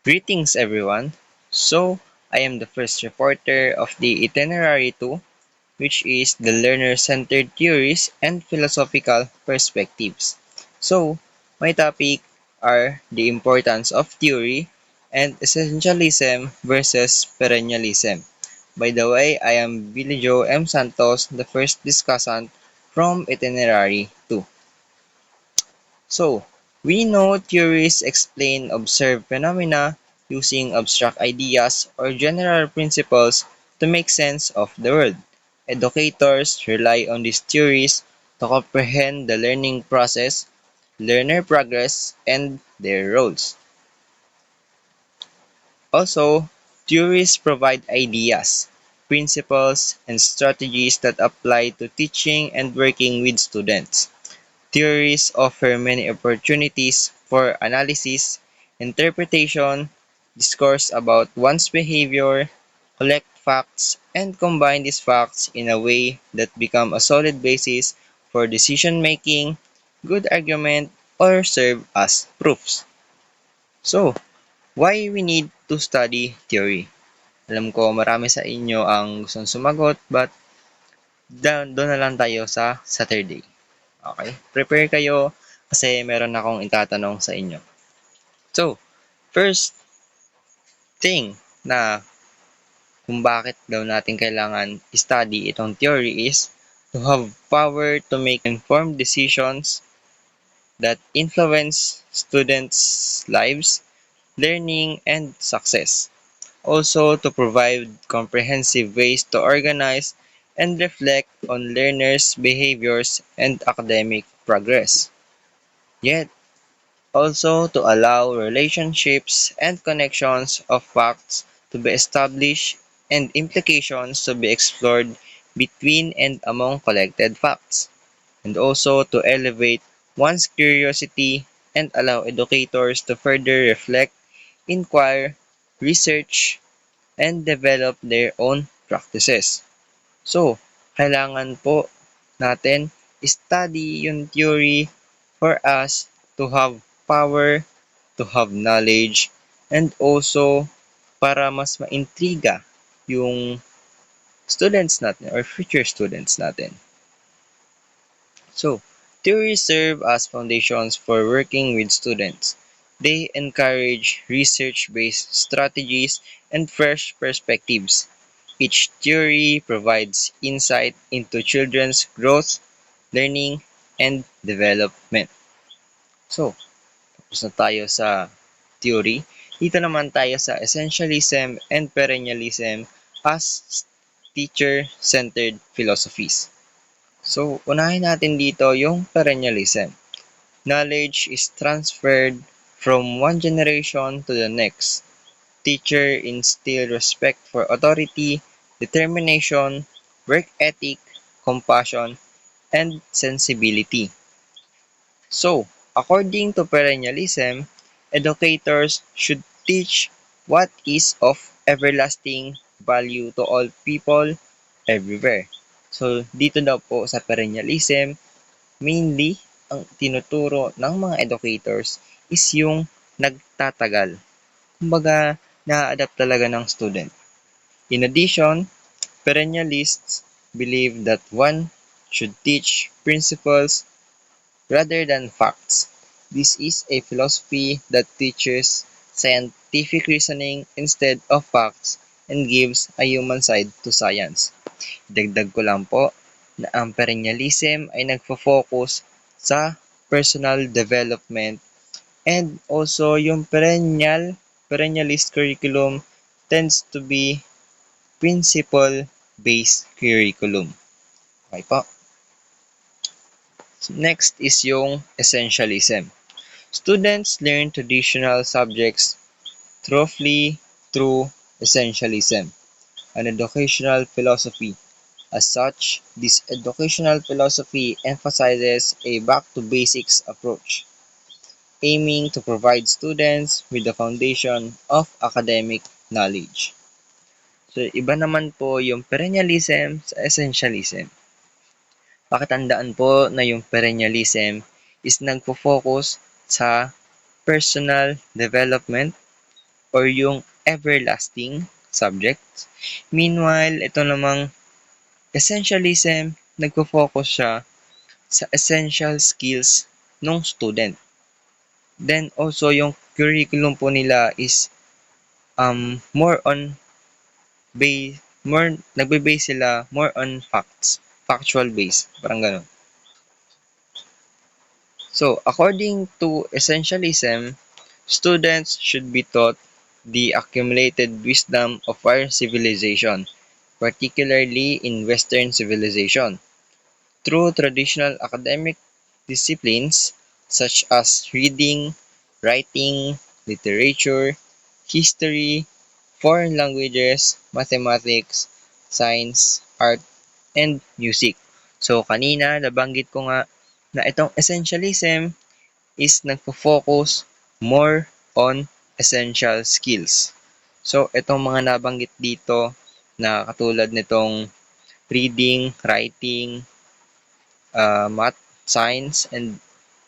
Greetings everyone. So, I am the first reporter of the Itinerary 2, which is the learner-centered theories and philosophical perspectives. So, my topic are the importance of theory and essentialism versus perennialism. By the way, I am Billy Joe M. Santos, the first discussant from Itinerary 2. So, we know theories explain observed phenomena using abstract ideas or general principles to make sense of the world. Educators rely on these theories to comprehend the learning process, learner progress, and their roles. Also, theories provide ideas, principles, and strategies that apply to teaching and working with students. Theories offer many opportunities for analysis, interpretation, discourse about one's behavior, collect facts, and combine these facts in a way that become a solid basis for decision making, good argument, or serve as proofs. So, why we need to study theory? Alam ko marami sa inyo ang gustong sumagot but doon na lang tayo sa Saturday. Okay? Prepare kayo kasi meron akong itatanong sa inyo. So, first thing na kung bakit daw natin kailangan study itong theory is to have power to make informed decisions that influence students' lives, learning, and success. Also, to provide comprehensive ways to organize and reflect on learners' behaviors and academic progress. Yet, also to allow relationships and connections of facts to be established and implications to be explored between and among collected facts, and also to elevate one's curiosity and allow educators to further reflect, inquire, research, and develop their own practices. So, kailangan po natin study yung theory for us to have power, to have knowledge, and also para mas maintriga yung students natin or future students natin. So, theories serve as foundations for working with students. They encourage research-based strategies and fresh perspectives. Each theory provides insight into children's growth, learning, and development. So, tapos na tayo sa theory. Dito naman tayo sa essentialism and perennialism as teacher-centered philosophies. So, unahin natin dito yung perennialism. Knowledge is transferred from one generation to the next. Teacher instill respect for authority, determination, work ethic, compassion, and sensibility. So, according to perennialism, educators should teach what is of everlasting value to all people everywhere. So, dito daw po sa perennialism, mainly, ang tinuturo ng mga educators is yung nagtatagal. Kumbaga, na-adapt talaga ng student. In addition, perennialists believe that one should teach principles rather than facts. This is a philosophy that teaches scientific reasoning instead of facts and gives a human side to science. Dagdag ko lang po na ang perennialism ay nagfo-focus sa personal development and also yung perennialist curriculum tends to be principle-based curriculum. Okay po. Next is yung essentialism. Students learn traditional subjects thoroughly through essentialism, an educational philosophy. As such, this educational philosophy emphasizes a back-to-basics approach, aiming to provide students with the foundation of academic knowledge. So, iba naman po yung perennialism sa essentialism. Pakitandaan po na yung perennialism is nagfo-focus sa personal development or yung everlasting subjects. Meanwhile, ito namang essentialism, nagpo-focus siya sa essential skills ng student. Then also yung curriculum po nila is more on nagbe-base sila more on facts, factual base, parang gano'n. So, according to essentialism, students should be taught the accumulated wisdom of our civilization, particularly in Western civilization, through traditional academic disciplines such as reading, writing, literature, history, foreign languages, mathematics, science, art, and music. So, kanina nabanggit ko nga na itong essentialism is nagfo-focus more on essential skills. So, itong mga nabanggit dito na katulad nitong reading, writing, math, science, and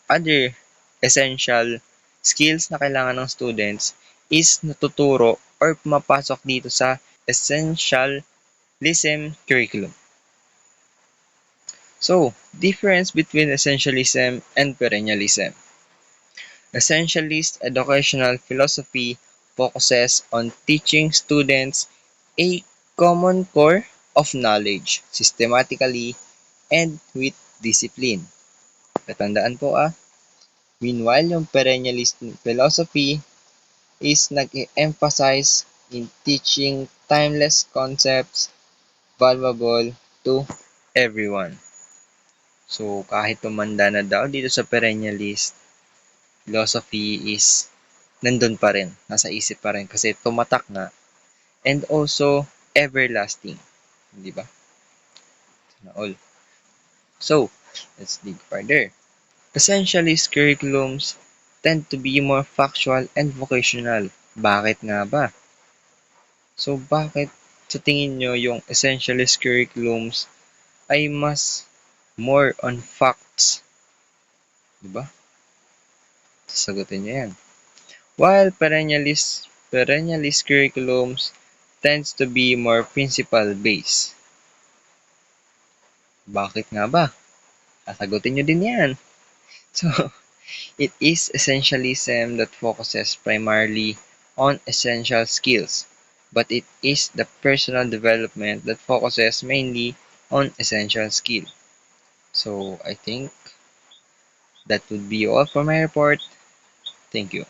other essential skills na kailangan ng students is natuturo or pumapasok dito sa essentialism curriculum. So, difference between essentialism and perennialism. Essentialist educational philosophy focuses on teaching students a common core of knowledge systematically and with discipline. Tatandaan po Meanwhile, yung perennialist philosophy is nag-emphasize in teaching timeless concepts valuable to everyone. So, kahit tumanda na daw dito sa perennialist, philosophy is nandun pa rin, nasa isip pa rin kasi tumatak nga and also everlasting, di ba? All. So, let's dig further. Essentialist curriculums tend to be more factual and vocational. Bakit nga ba? So, bakit sa tingin nyo yung essentialist curriculums ay mas more on facts? Diba? Sasagutin nyo yan. While perennialist curriculums tends to be more principle-based. Bakit nga ba? Sasagutin nyo din yan. So, it is essentialism that focuses primarily on essential skills, but it is the personal development that focuses mainly on essential skill. So, I think that would be all for my report. Thank you.